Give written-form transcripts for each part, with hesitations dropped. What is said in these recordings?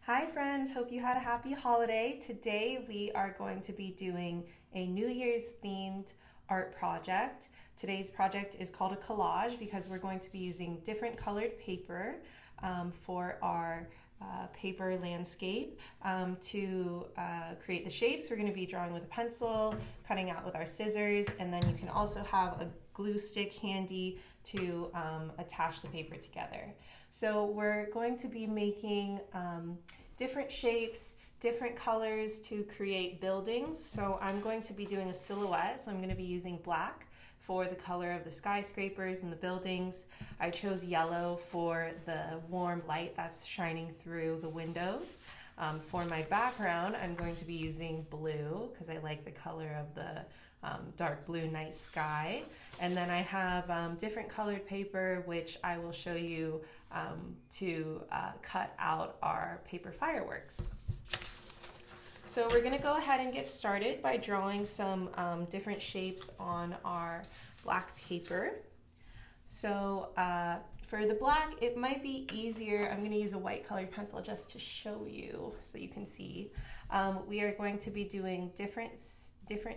Hi friends, hope you had a happy holiday. Today we are going to be doing a New Year's themed art project. Today's project is called a collage because we're going to be using different colored paper for our paper landscape to create the shapes. We're going to be drawing with a pencil, cutting out with our scissors, and then you can also have a glue stick handy to attach the paper together. So we're going to be making different shapes, different colors to create buildings. So I'm going to be doing a silhouette. So I'm going to be using black for the color of the skyscrapers and the buildings. I chose yellow for the warm light that's shining through the windows. For my background, I'm going to be using blue because I like the color of the dark blue night sky. And then I have different colored paper, which I will show you to cut out our paper fireworks. So we're going to go ahead and get started by drawing some different shapes on our black paper. So for the black, it might be easier. I'm going to use a white colored pencil just to show you so you can see. We are going to be doing different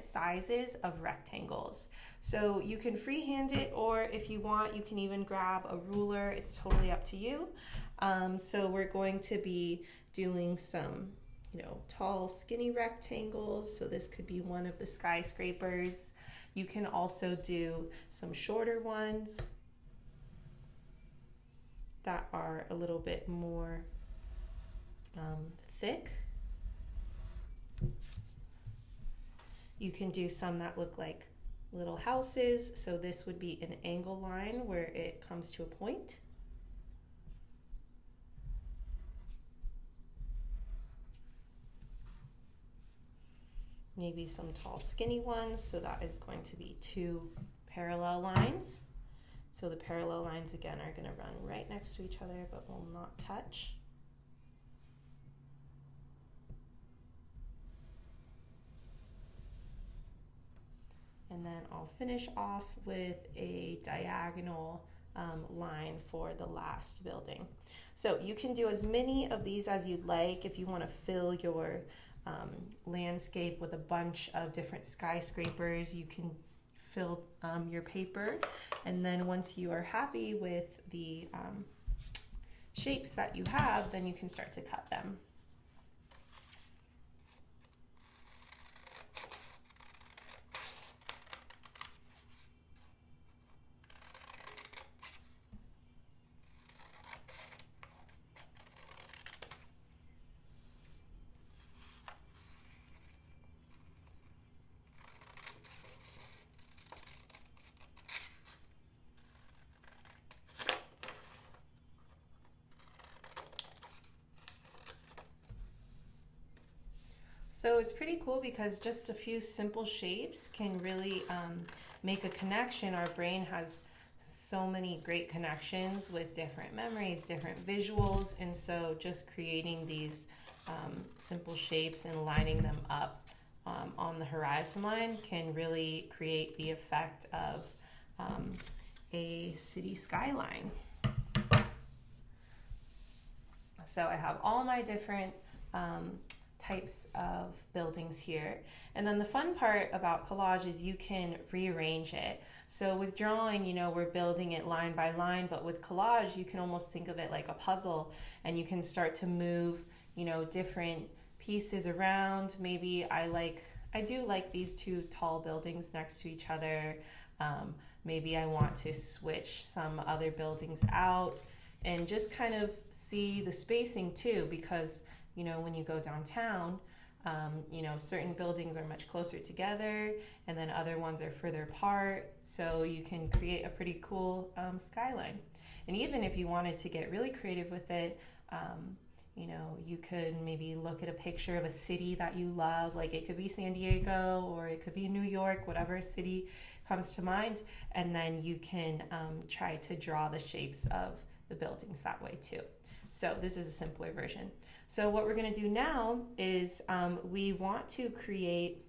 sizes of rectangles. So you can freehand it, or if you want, you can even grab a ruler. It's totally up to you. So we're going to be doing some tall, skinny rectangles. So this could be one of the skyscrapers. You can also do some shorter ones that are a little bit more thick. You can do some that look like little houses. So this would be an angle line where it comes to a point. Maybe some tall, skinny ones. So that is going to be two parallel lines. So the parallel lines again are going to run right next to each other but will not touch. And then I'll finish off with a diagonal line for the last building. So you can do as many of these as you'd like. If you want to fill your landscape with a bunch of different skyscrapers, you can fill your paper. And then once you are happy with the shapes that you have, then you can start to cut them. So it's pretty cool because just a few simple shapes can really make a connection. Our brain has so many great connections with different memories, different visuals, and so just creating these simple shapes and lining them up on the horizon line can really create the effect of a city skyline. So I have all my different types of buildings here. And then the fun part about collage is you can rearrange it. So with drawing, we're building it line by line, but with collage, you can almost think of it like a puzzle, and you can start to move, different pieces around. Maybe I do like these two tall buildings next to each other. Maybe I want to switch some other buildings out and just kind of see the spacing too, because when you go downtown, certain buildings are much closer together and then other ones are further apart. So you can create a pretty cool skyline. And even if you wanted to get really creative with it, you could maybe look at a picture of a city that you love. Like it could be San Diego or it could be New York, whatever city comes to mind. And then you can try to draw the shapes of the buildings that way too. So this is a simpler version. So what we're going to do now is we want to create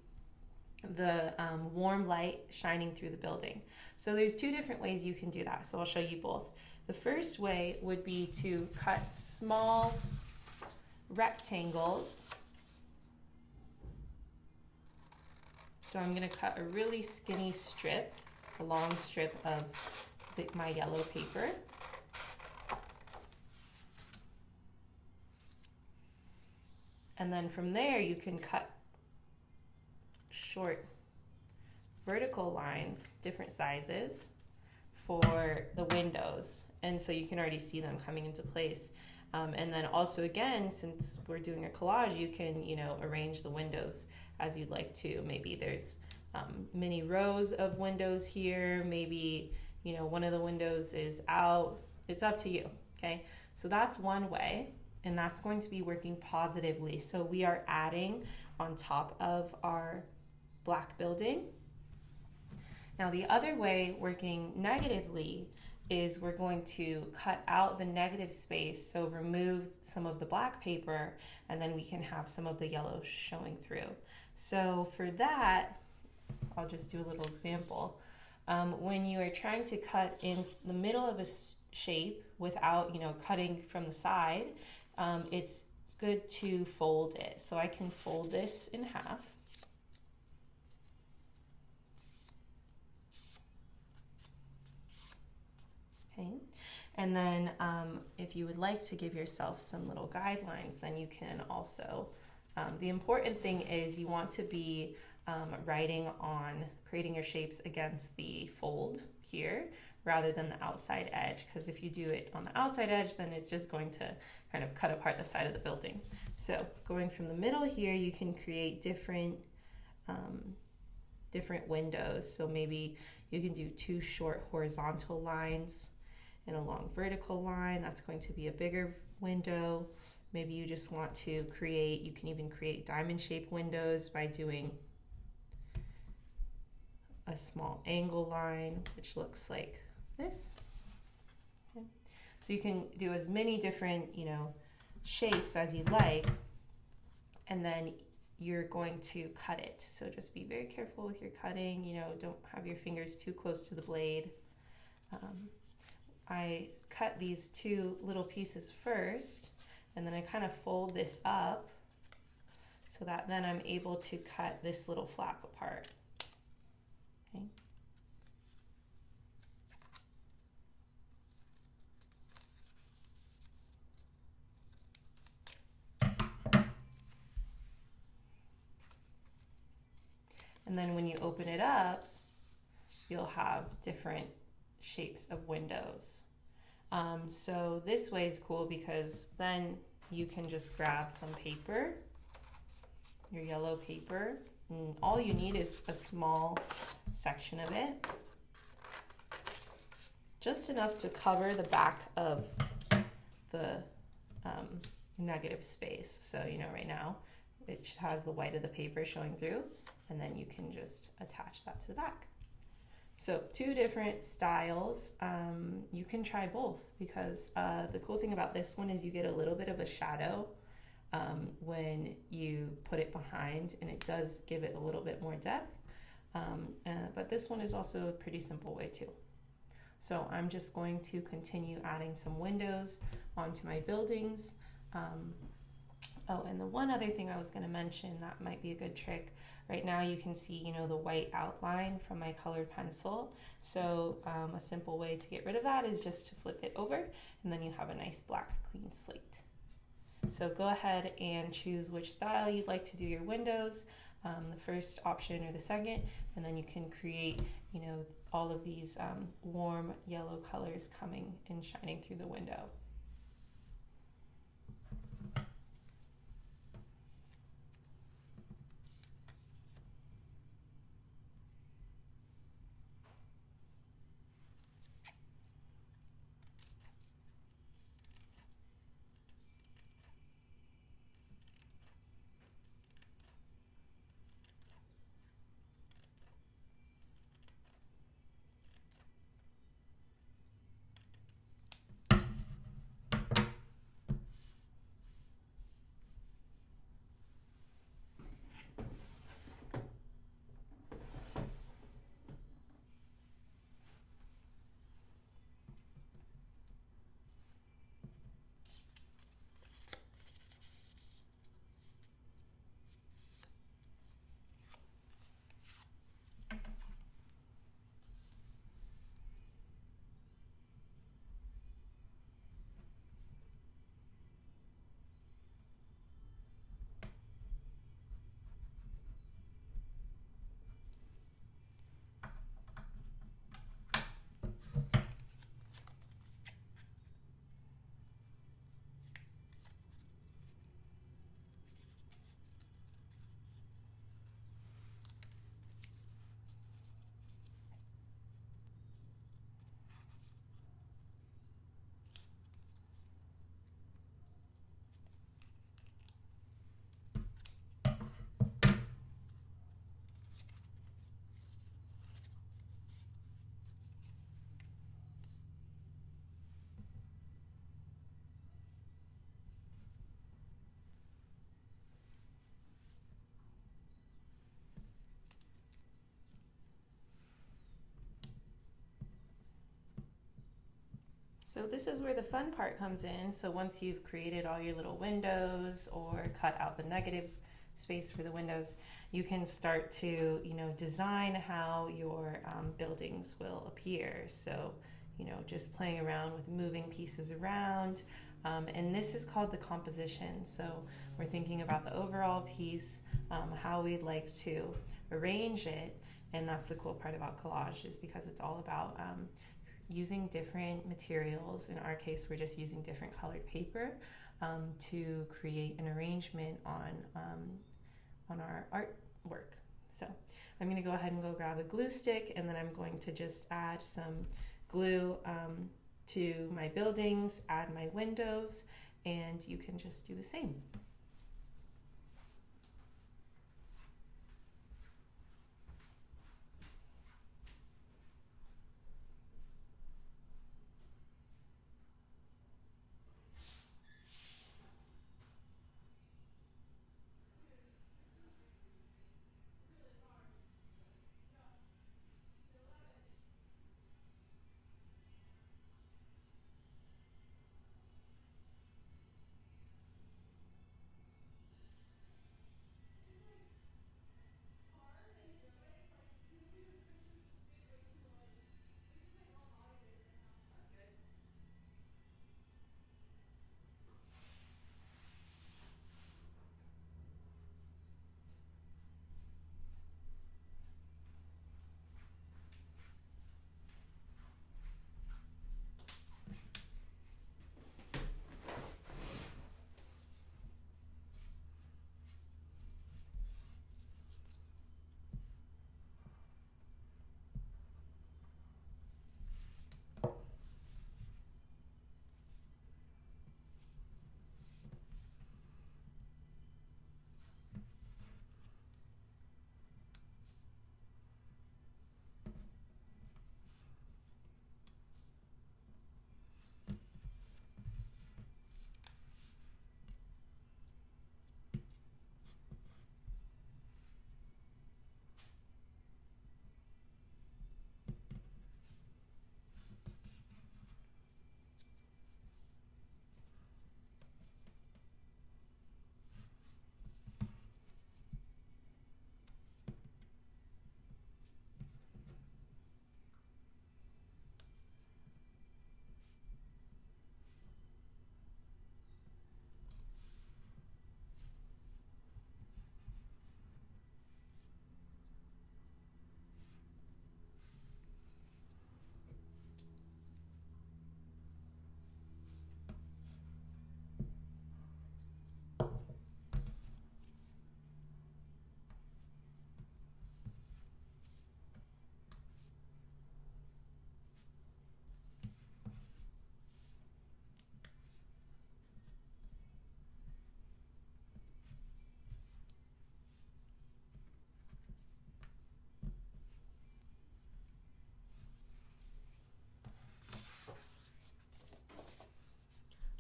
the warm light shining through the building. So there's two different ways you can do that. So I'll show you both. The first way would be to cut small rectangles. So I'm going to cut a really skinny strip, a long strip of my yellow paper. And then from there you can cut short vertical lines, different sizes, for the windows. And so you can already see them coming into place. And then also, again, since we're doing a collage, you can, arrange the windows as you'd like to. Maybe there's many rows of windows here. Maybe, one of the windows is out. It's up to you, okay? So that's one way, and that's going to be working positively. So we are adding on top of our black building. Now the other way, working negatively, is we're going to cut out the negative space, so remove some of the black paper, and then we can have some of the yellow showing through. So for that, I'll just do a little example. When you are trying to cut in the middle of a shape without, cutting from the side, it's good to fold it. So I can fold this in half. Okay. And then if you would like to give yourself some little guidelines, then you can also, the important thing is you want to be writing on creating your shapes against the fold here rather than the outside edge, because if you do it on the outside edge, then it's just going to kind of cut apart the side of the building. So going from the middle here, you can create different windows. So maybe you can do 2 short horizontal lines and a long vertical line. That's going to be a bigger window. Maybe you just want to create, you can even create diamond shaped windows by doing a small angle line, which looks like this. Okay. So you can do as many different, shapes as you like, and then you're going to cut it. So just be very careful with your cutting, don't have your fingers too close to the blade. I cut these 2 little pieces first, and then I kind of fold this up so that then I'm able to cut this little flap apart. Okay. And then when you open it up, you'll have different shapes of windows. So this way is cool because then you can just grab some paper, your yellow paper, and all you need is a small section of it, just enough to cover the back of the negative space. So right now it has the white of the paper showing through, and then you can just attach that to the back. So 2 different styles. You can try both because the cool thing about this one is you get a little bit of a shadow when you put it behind, and it does give it a little bit more depth. But this one is also a pretty simple way too. So I'm just going to continue adding some windows onto my buildings. Oh, and the one other thing I was going to mention that might be a good trick. Right now you can see, the white outline from my colored pencil. So a simple way to get rid of that is just to flip it over, and then you have a nice black clean slate. So go ahead and choose which style you'd like to do your windows, the first option or the second, and then you can create, all of these warm yellow colors coming and shining through the window. So this is where the fun part comes in. So once you've created all your little windows or cut out the negative space for the windows, you can start to, design how your buildings will appear. So, just playing around with moving pieces around. And this is called the composition. So we're thinking about the overall piece, how we'd like to arrange it. And that's the cool part about collage, is because it's all about using different materials. In our case, we're just using different colored paper to create an arrangement on our artwork. So I'm going to go ahead and go grab a glue stick, and then I'm going to just add some glue to my buildings, add my windows, and you can just do the same.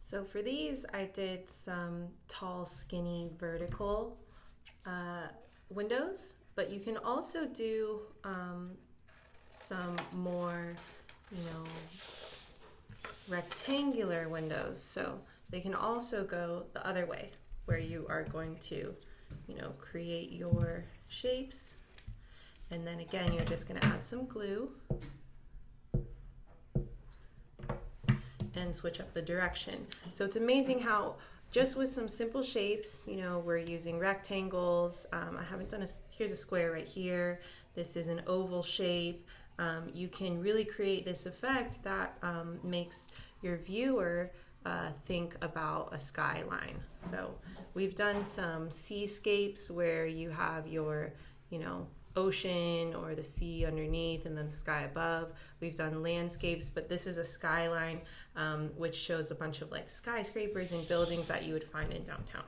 So for these, I did some tall, skinny, vertical windows, but you can also do some more, rectangular windows. So they can also go the other way, where you are going to, create your shapes. And then again, you're just going to add some glue and switch up the direction. So it's amazing how just with some simple shapes, we're using rectangles. I haven't done here's a square right here. This is an oval shape. You can really create this effect that makes your viewer think about a skyline. So we've done some seascapes where you have your, ocean or the sea underneath and then the sky above. We've done landscapes, but this is a skyline which shows a bunch of like skyscrapers and buildings that you would find in downtown.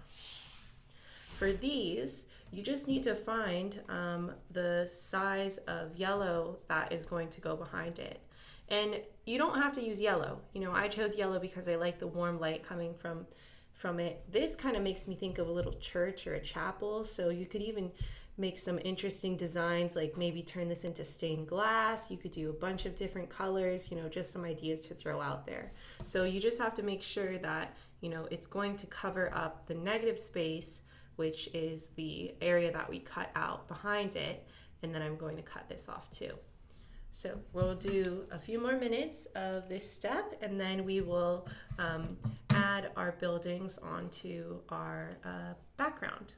For these, you just need to find the size of yellow that is going to go behind it. And you don't have to use yellow. I chose yellow because I like the warm light coming from it. This kind of makes me think of a little church or a chapel, so you could even make some interesting designs, like maybe turn this into stained glass. You could do a bunch of different colors, just some ideas to throw out there. So you just have to make sure that, it's going to cover up the negative space, which is the area that we cut out behind it. And then I'm going to cut this off too. So we'll do a few more minutes of this step, and then we will add our buildings onto our background.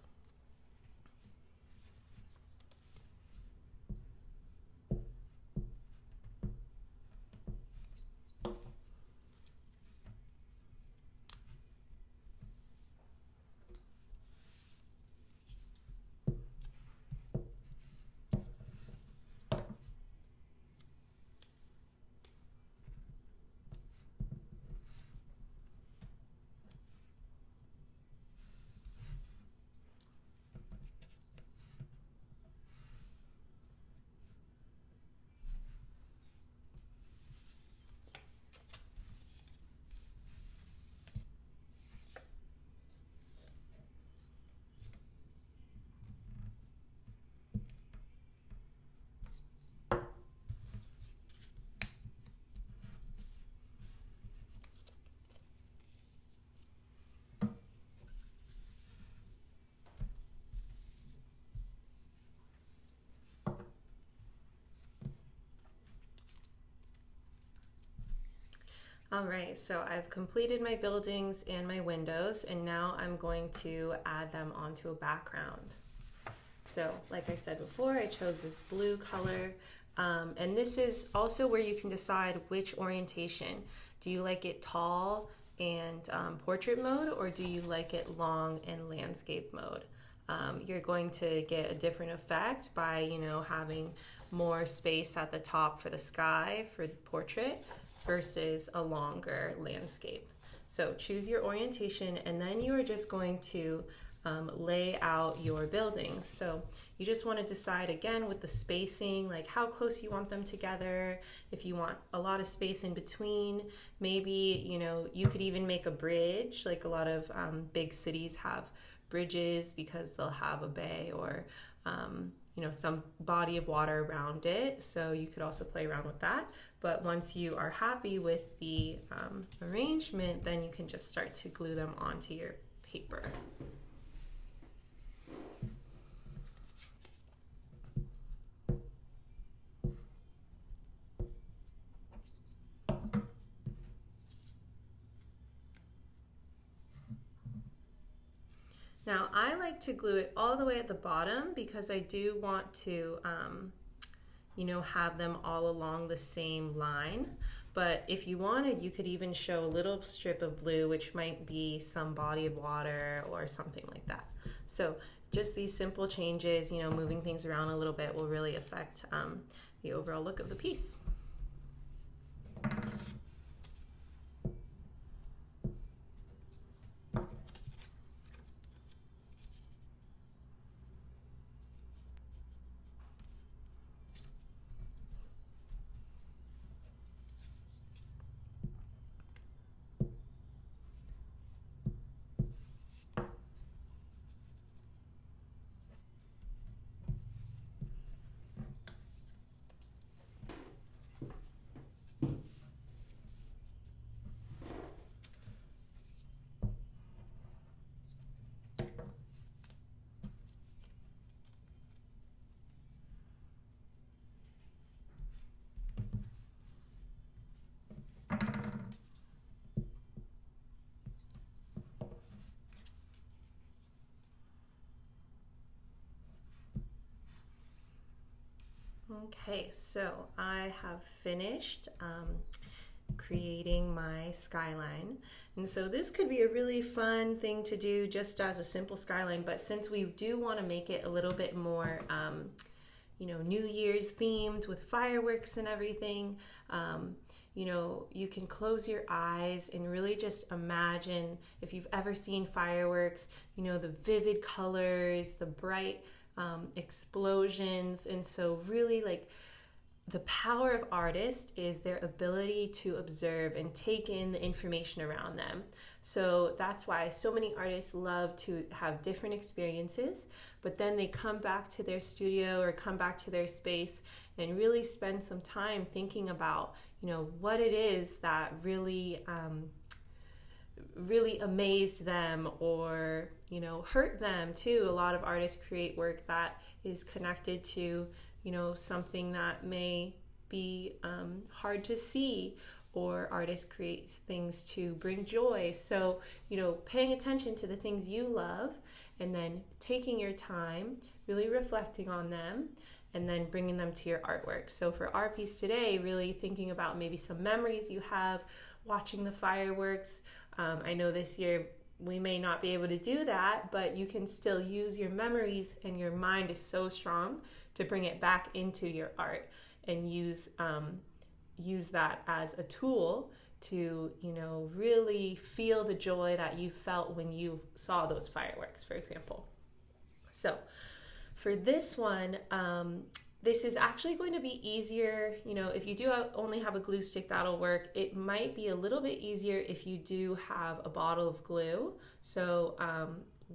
All right, so I've completed my buildings and my windows, and now I'm going to add them onto a background. So like I said before, I chose this blue color, and this is also where you can decide which orientation. Do you like it tall and portrait mode, or do you like it long and landscape mode? You're going to get a different effect by, having more space at the top for the sky for the portrait versus a longer landscape. So choose your orientation, and then you are just going to lay out your buildings. So you just want to decide again with the spacing, like how close you want them together. If you want a lot of space in between, maybe, you could even make a bridge. Like a lot of big cities have bridges because they'll have a bay or some body of water around it. So you could also play around with that. But once you are happy with the arrangement, then you can just start to glue them onto your paper. Now I like to glue it all the way at the bottom because I do want to have them all along the same line. But if you wanted, you could even show a little strip of blue, which might be some body of water or something like that. So just these simple changes, moving things around a little bit will really affect the overall look of the piece. Okay, so I have finished creating my skyline. And so this could be a really fun thing to do just as a simple skyline, but since we do want to make it a little bit more, New Year's themed with fireworks and everything, you can close your eyes and really just imagine, if you've ever seen fireworks, the vivid colors, the bright explosions. And so really the power of artists is their ability to observe and take in the information around them. So that's why so many artists love to have different experiences, but then they come back to their studio or come back to their space and really spend some time thinking about, what it is that really amazed them or, hurt them too. A lot of artists create work that is connected to something that may be hard to see, or artists create things to bring joy. So, paying attention to the things you love and then taking your time, really reflecting on them, and then bringing them to your artwork. So for our piece today, really thinking about maybe some memories you have watching the fireworks. I know this year we may not be able to do that, but you can still use your memories, and your mind is so strong to bring it back into your art and use that as a tool to, really feel the joy that you felt when you saw those fireworks, for example. So for this one, this is actually going to be easier. If you do only have a glue stick, that'll work. It might be a little bit easier if you do have a bottle of glue. So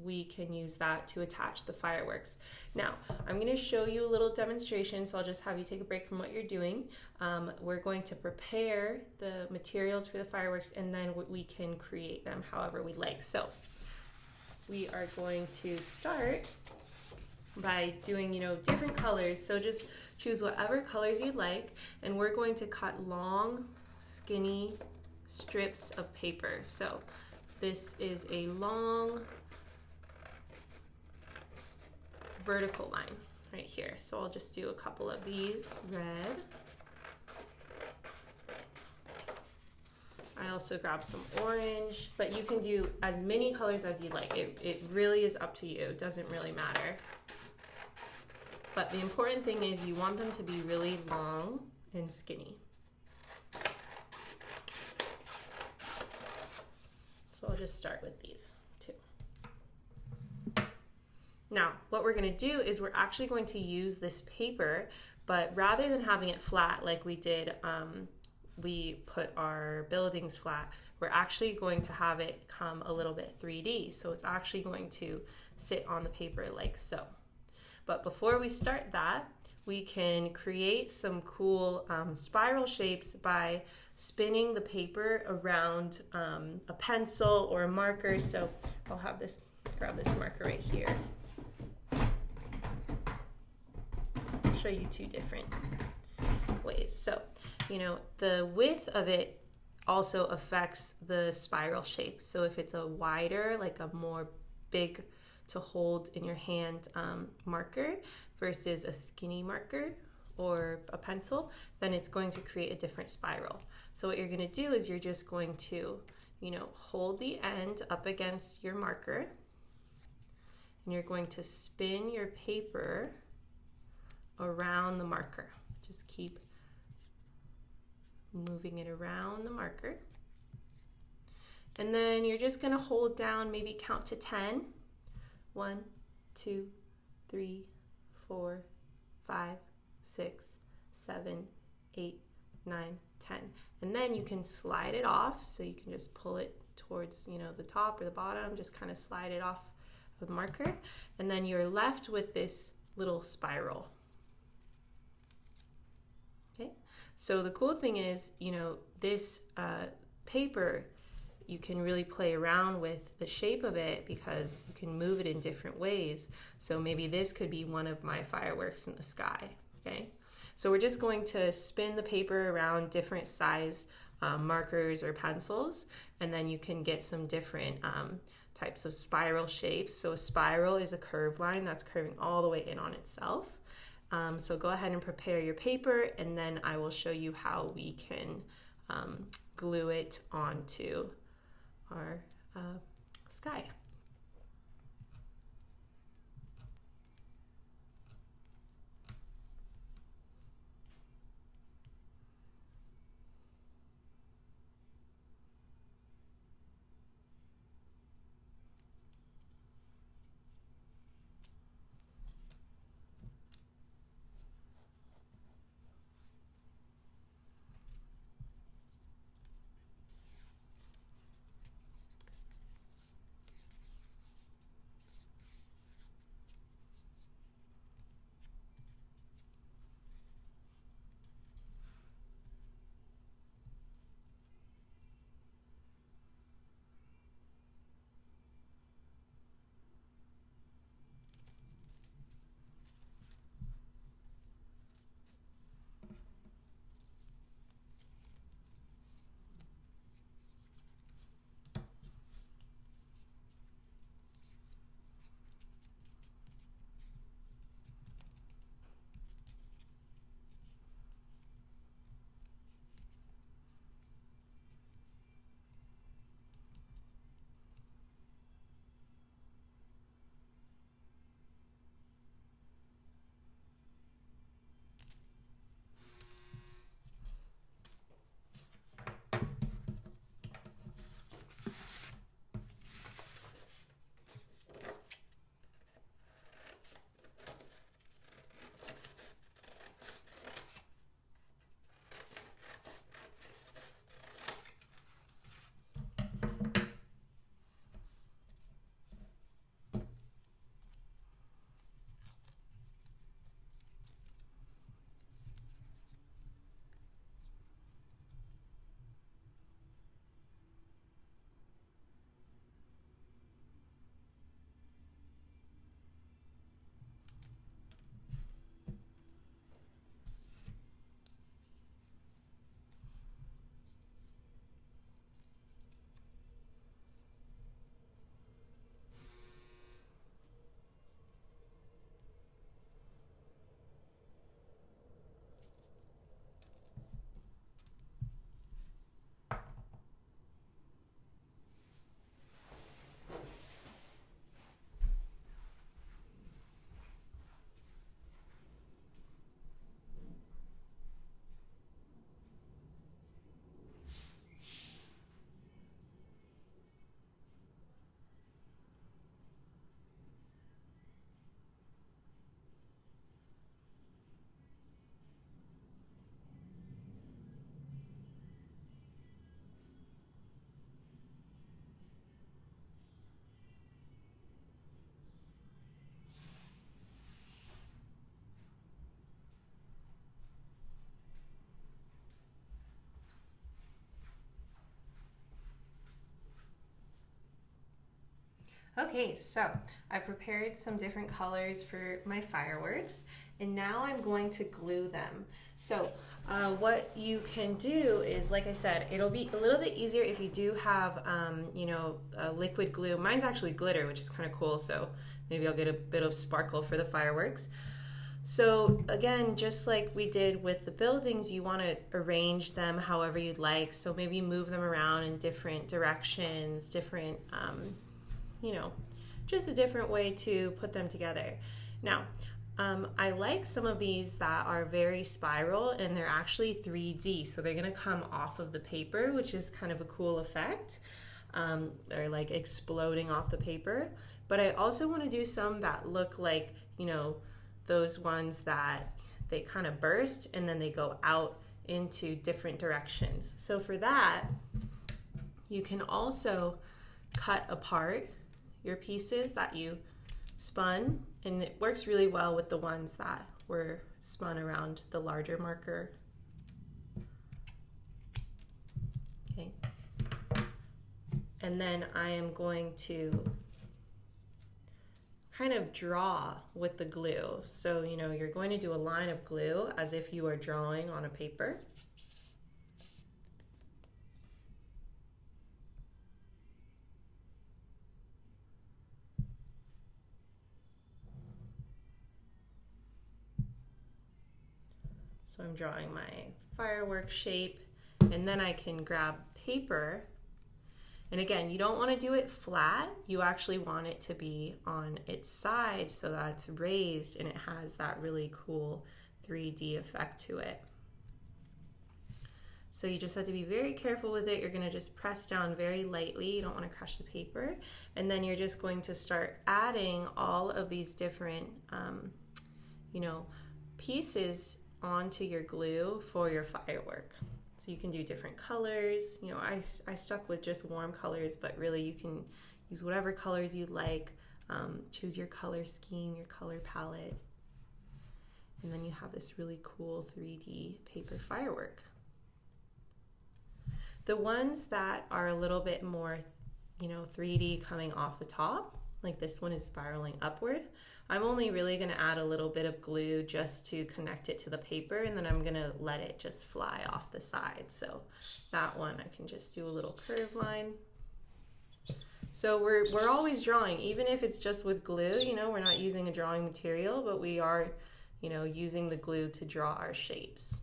we can use that to attach the fireworks. Now, I'm going to show you a little demonstration, so I'll just have you take a break from what you're doing. We're going to prepare the materials for the fireworks, and then we can create them however we like. So we are going to start by doing, different colors. So just choose whatever colors you'd like, and we're going to cut long, skinny strips of paper. So this is a long vertical line right here. So I'll just do a couple of these. Red. I also grabbed some orange, but you can do as many colors as you like. It really is up to you. It doesn't really matter. But the important thing is you want them to be really long and skinny. So I'll just start with these two. Now, what we're going to do is we're actually going to use this paper, but rather than having it flat like we did, we put our buildings flat, we're actually going to have it come a little bit 3D. So it's actually going to sit on the paper like so. But before we start that, we can create some cool spiral shapes by spinning the paper around a pencil or a marker. So I'll have this, grab this marker right here. I'll show you two different ways. So, the width of it also affects the spiral shape. So if it's a wider, like a more big to hold in your hand marker versus a skinny marker or a pencil, then it's going to create a different spiral. So what you're going to do is you're just going to, hold the end up against your marker, and you're going to spin your paper around the marker. Just keep moving it around the marker. And then you're just going to hold down, maybe count to 10. 1, 2, 3, 4, 5, 6, 7, 8, 9, 10. And then you can slide it off. So you can just pull it towards, the top or the bottom, just kind of slide it off with the marker. And then you're left with this little spiral. Okay. So the cool thing is, this paper, you can really play around with the shape of it because you can move it in different ways. So maybe this could be one of my fireworks in the sky, okay? So we're just going to spin the paper around different size markers or pencils, and then you can get some different types of spiral shapes. So a spiral is a curved line that's curving all the way in on itself. So go ahead and prepare your paper, and then I will show you how we can glue it onto our sky. Okay, so I prepared some different colors for my fireworks, and now I'm going to glue them. So what you can do is, like I said, it'll be a little bit easier if you do have, liquid glue. Mine's actually glitter, which is kind of cool, so maybe I'll get a bit of sparkle for the fireworks. So again, just like we did with the buildings, you want to arrange them however you'd like. So maybe move them around in different directions, different, just a different way to put them together. Now, I like some of these that are very spiral and they're actually 3D. So they're going to come off of the paper, which is kind of a cool effect. They're like exploding off the paper. But I also want to do some that look like, those ones that they kind of burst and then they go out into different directions. So for that, you can also cut apart your pieces that you spun, and it works really well with the ones that were spun around the larger marker. Okay. And then I am going to kind of draw with the glue. So, you're going to do a line of glue as if you are drawing on a paper. So I'm drawing my firework shape, and then I can grab paper. And again, you don't want to do it flat. You actually want it to be on its side so that it's raised and it has that really cool 3D effect to it. So you just have to be very careful with it. You're going to just press down very lightly. You don't want to crush the paper. And then you're just going to start adding all of these different, pieces onto your glue for your firework. So you can do different colors. I stuck with just warm colors, but really you can use whatever colors you like. Choose your color scheme, your color palette. And then you have this really cool 3D paper firework. The ones that are a little bit more, 3D coming off the top, like this one is spiraling upward, I'm only really going to add a little bit of glue just to connect it to the paper, and then I'm going to let it just fly off the side. So that one I can just do a little curve line. So we're always drawing, even if it's just with glue, we're not using a drawing material, but we are, using the glue to draw our shapes.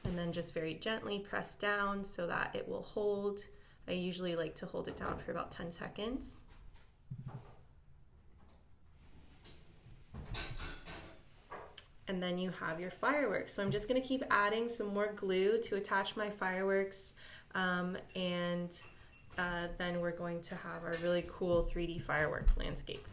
And then just very gently press down so that it will hold. I usually like to hold it down for about 10 seconds. And then you have your fireworks. So I'm just going to keep adding some more glue to attach my fireworks, and then we're going to have our really cool 3D firework landscape.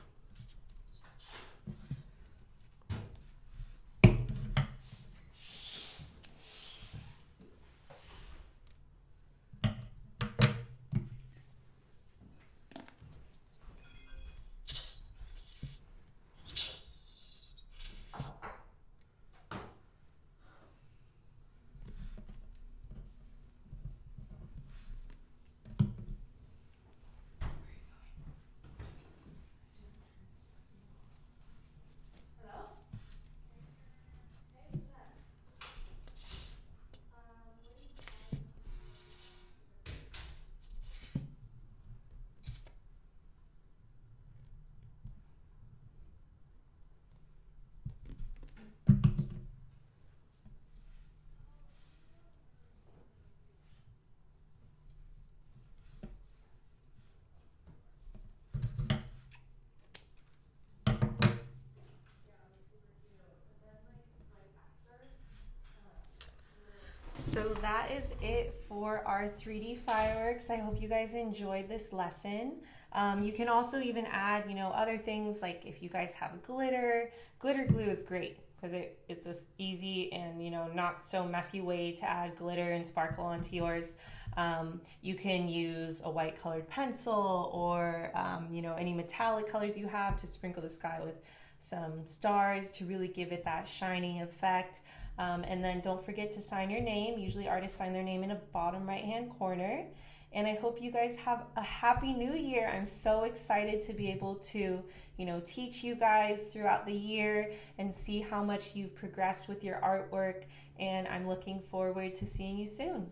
So that is it for our 3D fireworks. I hope you guys enjoyed this lesson. You can also even add, other things, like if you guys have glitter glue is great because it's an easy and, not so messy way to add glitter and sparkle onto yours. You can use a white colored pencil or, any metallic colors you have to sprinkle the sky with some stars to really give it that shiny effect. And then don't forget to sign your name. Usually artists sign their name in the bottom right hand corner. And I hope you guys have a happy new year. I'm so excited to be able to, teach you guys throughout the year and see how much you've progressed with your artwork. And I'm looking forward to seeing you soon.